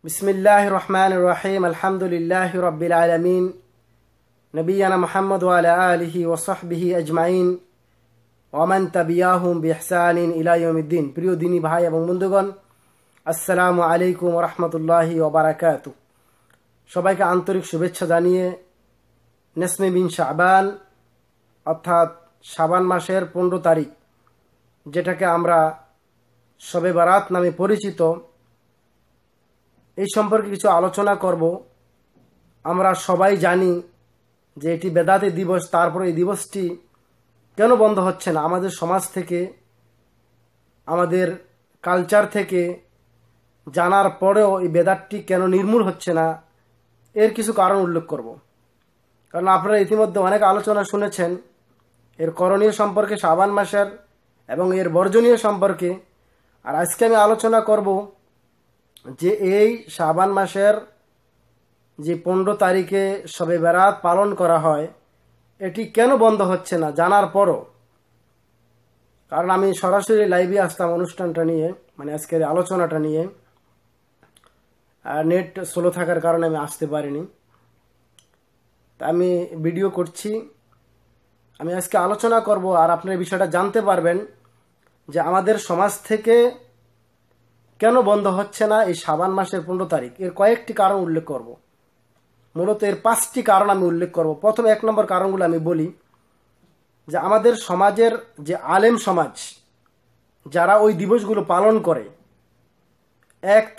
बिस्मिल्लाहिर रहमानिर रहीम अल्हम्दुलिल्लाहि रब्बिल आलमीन नबियना मुहम्मद व अला आलिहि व सहबिहि अजमाइन व मान तबियाहुम बिइहसानिन इला यौमिद्दीन। प्रिय दिनी भाई এবং বন্ধুগণ, আসসালামু আলাইকুম ওয়া রাহমাতুল্লাহি ওয়া বারাকাতুহু। সবাইকে আন্তরিক শুভেচ্ছা জানিয়ে নেসমে বিন শাবান অর্থাৎ শাবান মাসের 15 তারিখ, যেটাকে আমরা শবে বারাত নামে পরিচিত, এই সম্পর্কে কিছু আলোচনা করব। আমরা সবাই জানি যে এটি বেদাতি দিবস, তারপরে এই দিবসটি কেন বন্ধ হচ্ছে না? আমাদের সমাজ থেকে, আমাদের কালচার থেকে জানার পরেও এই বেদাতটি কেন নির্মূল হচ্ছে না, এর কিছু কারণ উল্লেখ করব। কারণ আপনারা ইতিমধ্যে অনেক আলোচনা শুনেছেন এর করণীয় সম্পর্কে, শাবান মাসের এবং এর বর্জনীয় সম্পর্কে। আর আজকে আমি আলোচনা করব যে এই শাবান মাসের যে 15 তারিখে শবে বরাত পালন করা হয়, এটি কেন বন্ধ হচ্ছে না জানার পরও। কারণ আমি সরাসরি লাইভে আসতাম অনুষ্ঠানটা নিয়ে, মানে আজকের আলোচনাটা নিয়ে, আর নেট স্লো থাকার কারণে আমি আসতে পারিনি। তা আমি ভিডিও করছি, আমি আজকে আলোচনা করব। আর আপনার বিষয়টা জানতে পারবেন যে আমাদের সমাজ থেকে কেন বন্ধ হচ্ছে না এই শাবান মাসের 15 তারিখ। এর কয়েকটি কারণ উল্লেখ করব। মূলত এর 5টি কারণ আমি উল্লেখ করব। প্রথম 1 নম্বর কারণগুলো আমি বলি যে আমাদের সমাজের যে আলেম সমাজ যারা ওই দিবসগুলো পালন করে,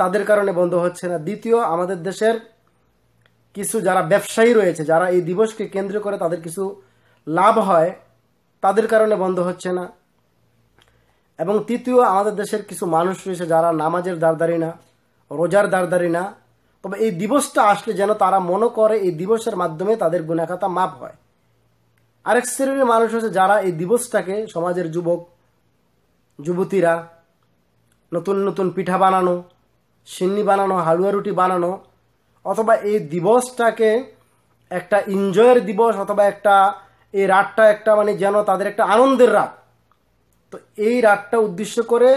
তাদের কারণে বন্ধ হচ্ছে না। দ্বিতীয়, আমাদের দেশের কিছু যারা ব্যবসায়ী রয়েছে, যারা এই দিবসকে কেন্দ্র করে তাদের কিছু লাভ হয়, তাদের কারণে বন্ধ হচ্ছে না। এবং তৃতীয়, আমাদের দেশের কিছু মানুষ রয়েছে যারা নামাজের দারদারি না, রোজার দারদারি না, তবে এই দিবসটা আসলে যেন তারা মনে করে এই দিবসের মাধ্যমে তাদের গুনাহ খাতা মাফ হয়। আরেক শ্রেণীর মানুষ রয়েছে যারা এই দিবসটাকে, সমাজের যুবক যুবতীরা নতুন নতুন পিঠা বানানো, সিন্নি বানানো, হালুয়া রুটি বানানো, অথবা এই দিবসটাকে একটা এনজয়ের দিবস, অথবা এই রাতটা একটা মানে যেন তাদের একটা আনন্দের রাত, তো এই রাতটা উদ্দেশ্য করে,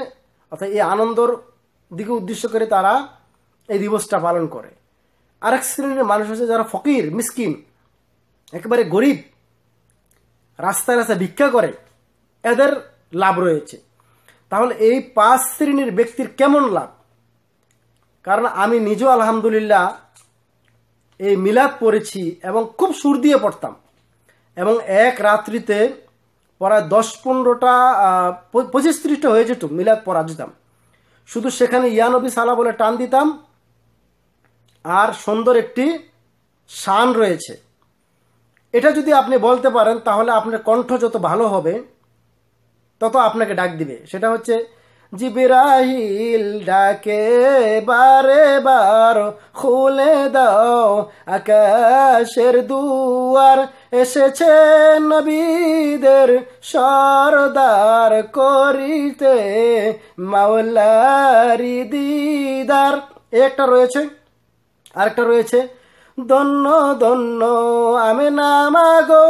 অর্থাৎ এই আনন্দর দিকে উদ্দেশ্য করে তারা এই দিবসটা পালন করে। আরেক শ্রেণীর মানুষ আছে যারা ফকির, মিসকিন, একেবারে গরিব, রাস্তায় রাস্তায় ভিক্ষা করে, এদের লাভ রয়েছে। তাহলে এই 5 শ্রেণীর ব্যক্তির কেমন লাভ? কারণ আমি নিজেও আলহামদুলিল্লাহ এই মিলাদ পড়েছি এবং খুব সুর দিয়ে পড়তাম, এবং এক রাত্রিতে প্রায় 10-15টা 25-30টা হয়ে যেত মিলাদ পড়া যেতাম। শুধু সেখানে ইয়া নবী সালা বলে টান দিতাম, আর সুন্দর একটি শান রয়েছে। এটা যদি আপনি বলতে পারেন তাহলে আপনার কণ্ঠ যত ভালো হবে তত আপনাকে ডাক দিবে। সেটা হচ্ছে, জিবরাইল ডাকে বারে বার, খুলে দাও আকাশের দুয়ার, এসেছে নবীদের সরদার, করিতে মাওলারি দিদার। একটা রয়েছে, আরেকটা রয়েছে, ধন্য ধন্য আমেনা মাগো,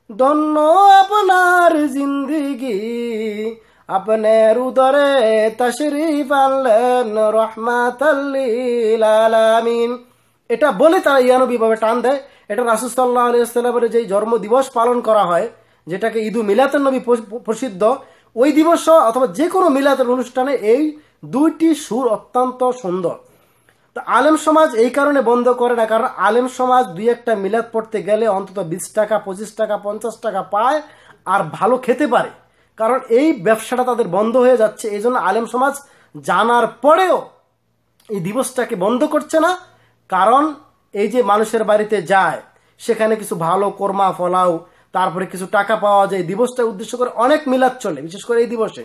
ধন্য আপনার জিন্দিগি, আপনার উদরে তাশরীফ আনলেন রহমাতাল লিল আলামিন। এটা বলে তারা ইয়ানবী ভাবে টান দেয়। এটা রাসূল সাল্লাল্লাহু আলাইহি ওয়াসাল্লামের যেই জন্ম দিবস পালন করা হয়, যেটাকে ঈদু মিলাদুন নবী প্রসিদ্ধ, ওই দিবস অথবা যে কোনো মিলাদের অনুষ্ঠানে এই 2টি সুর অত্যন্ত সুন্দর। তো আলেম সমাজ এই কারণে বন্ধ করে না, কারণ আলেম সমাজ 2-একটা মিলাদ পড়তে গেলে অন্তত 20 টাকা, 25 টাকা, 50 টাকা পায়, আর ভালো খেতে পারে। কারণ এই ব্যবসাটা তাদের বন্ধ হয়ে যাচ্ছে। এই জন্য আলেম সমাজ জানার পরেও এই দিবসটাকে বন্ধ করছে না। কারণ এই যে মানুষের বাড়িতে যায়, সেখানে কিছু ভালো কোরমা ফলাও, তারপরে কিছু টাকা পাওয়া যায়, দিবসটা উদ্দেশ্য করে অনেক মিলাদ চলে, বিশেষ করে এই দিবসে।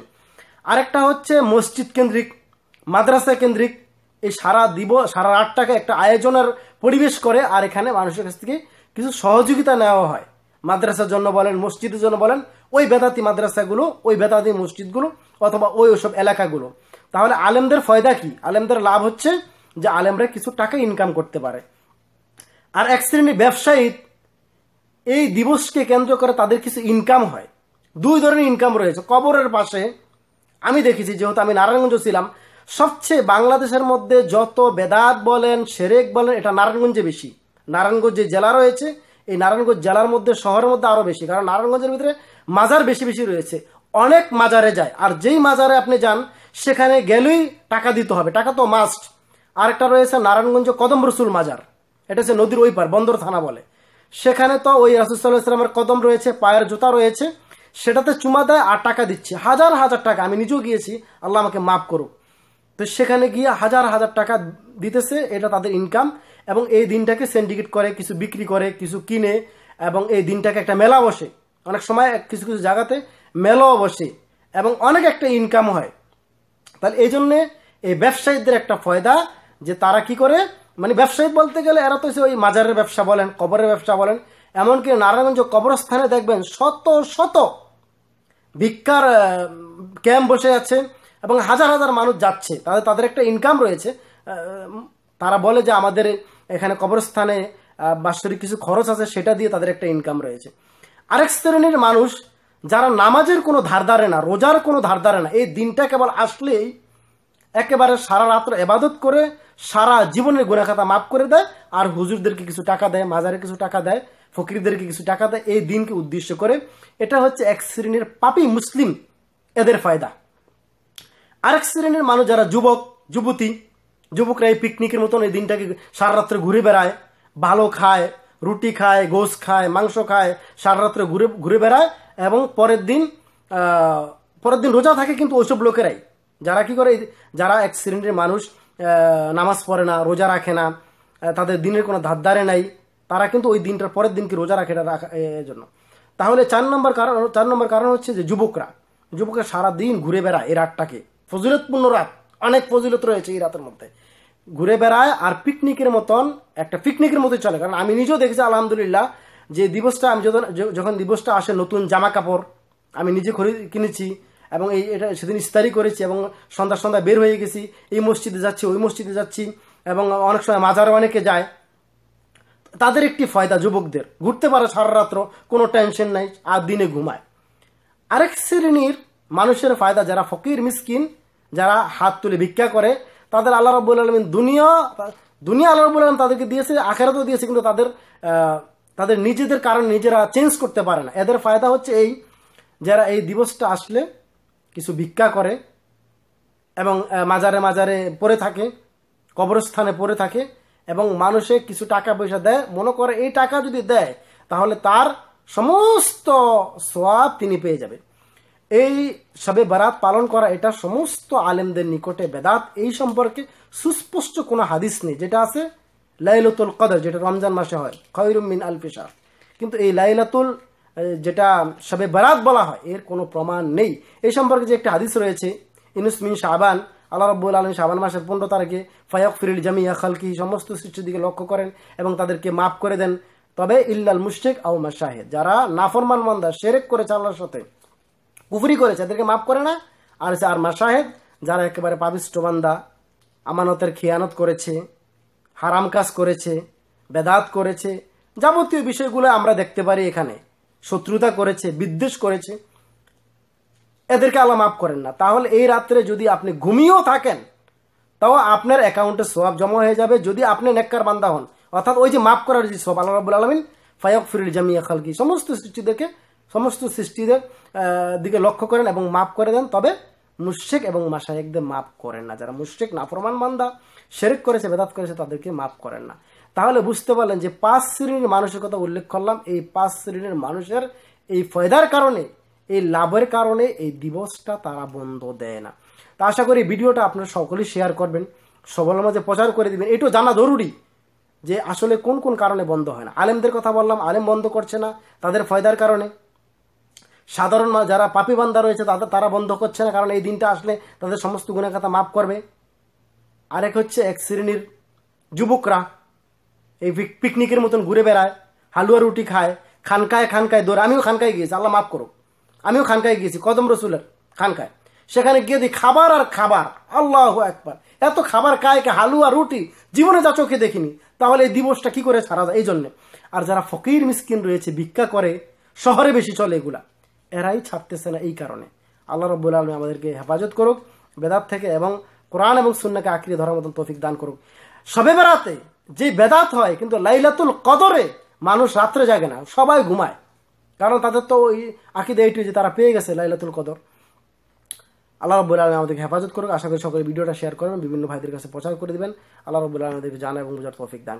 আরেকটা হচ্ছে মসজিদ কেন্দ্রিক, মাদ্রাসা কেন্দ্রিক, এই সারা রাতটাকে একটা আয়োজনের পরিবেশ করে, আর এখানে মানুষের কাছ থেকে কিছু সহযোগিতা নেওয়া হয়। মাদ্রাসার জন্য বলেন, মসজিদের জন্য বলেন, ওই বেদাতি মাদ্রাসাগুলো, ওই বেদাতি মসজিদগুলো, অথবা ওইসব এলাকাগুলো। তাহলে আলেমদের ফায়দা কি? আলেমদের লাভ হচ্ছে যে আলেমরা কিছু টাকা ইনকাম করতে পারে। আর এক শ্রেণীর ব্যবসায়ী এই দিবসকে কেন্দ্র করে তাদের কিছু ইনকাম হয়। 2 ধরনের ইনকাম রয়েছে। কবরের পাশে আমি দেখেছি, যেহেতু আমি নারায়ণগঞ্জ ছিলাম, সবচেয়ে বাংলাদেশের মধ্যে যত বেদাত বলেন শিরক বলেন এটা নারায়ণগঞ্জে বেশি। নারায়ণগঞ্জ যে জেলা রয়েছে, এই নারায়ণগঞ্জ জেলার মধ্যে শহরের মধ্যে আরো বেশি, কারণ নারায়ণগঞ্জের ভিতরে মাজার বেশি বেশি রয়েছে। অনেক মাজারে যায়, আর যেই মাজারে আপনি যান সেখানে গেলেই টাকা দিতে হবে, টাকা তো মাস্ট। আরেকটা রয়েছে নারায়ণগঞ্জ কদম রসুল মাজার, এটা হচ্ছে নদীর ওই পার, বন্দর থানা বলে। সেখানে তো ওই রাসূল সাল্লাল্লাহু আলাইহি ওয়াসাল্লামের কদম রয়েছে, পায়ের জুতা রয়েছে, সেটাতে চুমা দেয় আর টাকা দিচ্ছে হাজার হাজার টাকা। আমি নিজেও গিয়েছি, আল্লাহ আমাকে মাফ করুক। তো সেখানে গিয়ে হাজার হাজার টাকা দিতেছে, এটা তাদের ইনকাম। এবং এই দিনটাকে সিন্ডিকেট করে, কিছু বিক্রি করে, কিছু কিনে, এবং এই দিনটাকে একটা মেলা বসে। অনেক সময় কিছু কিছু জায়গাতে মেলাও বসে এবং অনেক একটা ইনকাম হয়। তাহলে এই জন্যে এই ব্যবসায়ীদের একটা ফায়দা যে তারা কি করে, মানে ব্যবসায়ী বলতে গেলে এরা তো ওই মাজারের ব্যবসা বলেন, কবরের ব্যবসা বলেন। এমনকি নারায়ণগঞ্জ কবরস্থানে দেখবেন শত শত ভিক্ষার ক্যাম্প বসে আছে এবং হাজার হাজার মানুষ যাচ্ছে, তাদের একটা ইনকাম রয়েছে। তারা বলে যে আমাদের এখানে কবরস্থানে বাৎসরিক কিছু খরচ আছে, সেটা দিয়ে তাদের একটা ইনকাম রয়েছে। আরেক শ্রেণীর মানুষ যারা নামাজের কোনো ধার ধারে না, রোজার কোনো ধার ধারে না, এই দিনটা কেবল আসলেই একেবারে সারা রাত্র ইবাদত করে সারা জীবনের গুনাহ খাতা মাফ করে দেয়, আর হুজুরদেরকে কিছু টাকা দেয়, মাজারে কিছু টাকা দেয়, ফকিরদেরকে কিছু টাকা দেয়, এই দিনকে উদ্দেশ্য করে। এটা হচ্ছে এক শ্রেণীর পাপী মুসলিম, এদের ফায়দা। আরেক শ্রেণীর মানুষ যারা যুবকরা এই পিকনিকের মতন এই দিনটাকে সারা রাত্রে ঘুরে বেড়ায়, ভালো খায়, রুটি খায়, গোশ খায়, মাংস খায়, সারা রাত্রে ঘুরে বেড়ায়, এবং পরের দিন রোজা থাকে। কিন্তু ওইসব লোকেরাই যারা কি করে, যারা এক শ্রেণীর মানুষ নামাজ পড়ে না, রোজা রাখে না, তাদের দিনের কোনো ধার নাই, তারা কিন্তু ওই দিনটার পরের দিন কি রোজা রাখে এর জন্য। তাহলে চার নম্বর কারণ হচ্ছে যে যুবকরা সারা দিন ঘুরে বেড়ায় এই রাতটাকে, ফজিলতপূর্ণ রাত, অনেক ফজিলত রয়েছে এই রাতের মধ্যে, ঘুরে বেড়ায় আর পিকনিকের মতোই চলে। কারণ আমি নিজেও দেখেছি আলহামদুলিল্লাহ, যে দিবসটা আমি যখন দিবসটা আসে, নতুন জামা কাপড় আমি নিজে কিনেছি এবং এটা সেদিন ইস্তারি করেছি, এবং সন্ধ্যা বের হয়ে গেছি, এই মসজিদে যাচ্ছি, ওই মসজিদে যাচ্ছি, এবং অনেক সময় মাজারে অনেকে যায়। তাদের একটি ফায়দা, যুবকদের ঘুরতে পারে সারা রাত্র, কোনো টেনশন নাই, আর দিনে ঘুমায়। আরেক শ্রেণীর মানুষের ফায়দা যারা ফকির মিসকিন, যারা হাত তুলে ভিক্ষা করে, তাদের আল্লাহ রাব্বুল আলামিন দুনিয়া আল্লাহ রাব্বুল আলামিন তাদেরকে দিয়েছে, আখিরাতও দিয়েছে, কিন্তু তাদের নিজেদের কারণে নিজেরা চেঞ্জ করতে পারে না। এদের ফায়দা হচ্ছে এই, যারা এই দিবসটা আসলে কিছু ভিক্ষা করে এবং মাজারে পড়ে থাকে, কবরস্থানে পড়ে থাকে, এবং মানুষে কিছু টাকা পয়সা দেয়, মনে করে এই টাকা যদি দেয় তাহলে তার সমস্ত সওয়াব তিনি পেয়ে যাবেন। এই শবে বারাত পালন করা এটা সমস্ত আলেমদের নিকটে বেদাত। এই সম্পর্কে সুস্পষ্ট কোনো হাদিস নেই। যেটা আছে লাইলাতুল কদর, যেটা রমজান মাসে হয়, খায়রুম মিন আলফি শাহর, কিন্তু এই লাইলাতুল যেটা শবে বারাত বলা হয় এর কোনো প্রমাণ নেই। এই সম্পর্কে যে একটা হাদিস রয়েছে, ইনুস মিন শাবান, আল্লাহ রাব্বুল আলামিন শাবান মাসের 15 তারিখে ফায়াগফিরুল জামিয়া খালকি, সমস্ত সৃষ্টির দিকে লক্ষ্য করেন এবং তাদেরকে মাফ করে দেন, তবে ইল্লাল মুশরিক আও মাশাহিদ, যারা নাফরমান বান্দা, শিরক করেছে আল্লাহর সাথে, কুফরি করেছে, এদেরকে মাফ করে না। আর মাশাহিদ, যারা একেবারে পাপিষ্ঠ বান্দা, আমানতের খিয়ানত করেছে, হারাম কাজ করেছে, বেদাত করেছে, যাবতীয় বিষয়গুলো আমরা দেখতে পারি এখানে, শত্রুতা করেছে, বিদ্বেষ করেছে, এদেরকে আল্লাহ মাফ করেন না। তাহলে এই রাত্রে যদি আপনি ঘুমিয়েও থাকেন, তাও আপনার অ্যাকাউন্টে সওয়াব জমা হয়ে যাবে, যদি আপনি নেককার বান্দা হন। অর্থাৎ ওই যে মাফ করার যে সওয়াব, আল্লাহ রাব্বুল আলামিন ফায়াগফিরুল জামিয়া খালকি, সমস্ত সৃষ্টিদের দিকে লক্ষ্য করেন এবং মাফ করে দেন, তবে মুশরিক এবং মাশায়েখদের মাফ করেন না। যারা মুশরিক, নাফরমান বান্দা, শিরক করেছে, বেদাত করেছে, তাদেরকে মাফ করেন না। তাহলে বুঝতে পারলেন যে 5 শ্রেণীর মানুষের কথা উল্লেখ করলাম। এই 5 শ্রেণীর মানুষের এই ফায়দার কারণে, এই লাভের কারণে এই দিবসটা তারা বন্ধ দেয় না। তা আশা করি ভিডিওটা আপনারা সকলেই শেয়ার করবেন, সবার মাঝে প্রচার করে দিবেন। এটাও জানা জরুরি যে আসলে কোন কোন কারণে বন্ধ হয় না। আলেমদের কথা বললাম, আলেম বন্ধ করছে না তাদের ফায়দার কারণে। সাধারণ যারা পাপী বান্দা রয়েছে তারা বন্ধ করছে না, কারণ এই দিনটা আসলে তাদের সমস্ত গুনাহ খাতা মাফ করবে। আরেক হচ্ছে এক শ্রেণীর যুবকরা এই পিকনিকের মতন ঘুরে বেড়ায়, হালুয়া রুটি খায়, খানকায় দৌড়ে। আমিও খানকায় গিয়েছি, আল্লাহ মাফ করুক, আমিও খানকায় গিয়েছি, কদম রসুলের খানকায়। সেখানে গিয়ে দিই খাবার আর খাবার, আল্লাহু আকবার, এত খাবার খায়, হালুয়া রুটি জীবনে যা চোখে দেখিনি। তাহলে এই দিবসটা কি করে ছাড়া যায়? এই জন্যে। আর যারা ফকির মিসকিন রয়েছে, ভিক্ষা করে, শহরে বেশি চলে এগুলা, এরাই ছাড়তেছে না এই কারণে। আল্লাহ রাব্বুল আলামিন আমাদেরকে হেফাজত করুক বেদাত থেকে এবং কোরআন এবং সুন্নাহকে আঁকড়ে ধরার মতন তৌফিক দান করুক। শবে বরাতে যে বেদাত হয়, কিন্তু লাইলাতুল কদরে মানুষ রাত্রে জাগে না, সবাই ঘুমায়, কারণ তাদের তো ওই আকীদা এইটুই যে তারা পেয়ে গেছে লাইলাতুল কদর। আল্লাহ রাব্বুল আলামিন আমাদেরকে হেফাজত করুক। আশা করি সকলে ভিডিওটা শেয়ার করবেন, বিভিন্ন ভাইদের কাছে প্রচার করে দিবেন। আল্লাহ রাব্বুল আলামিন আমাদেরকে জানা এবং বোঝার তৌফিক দান।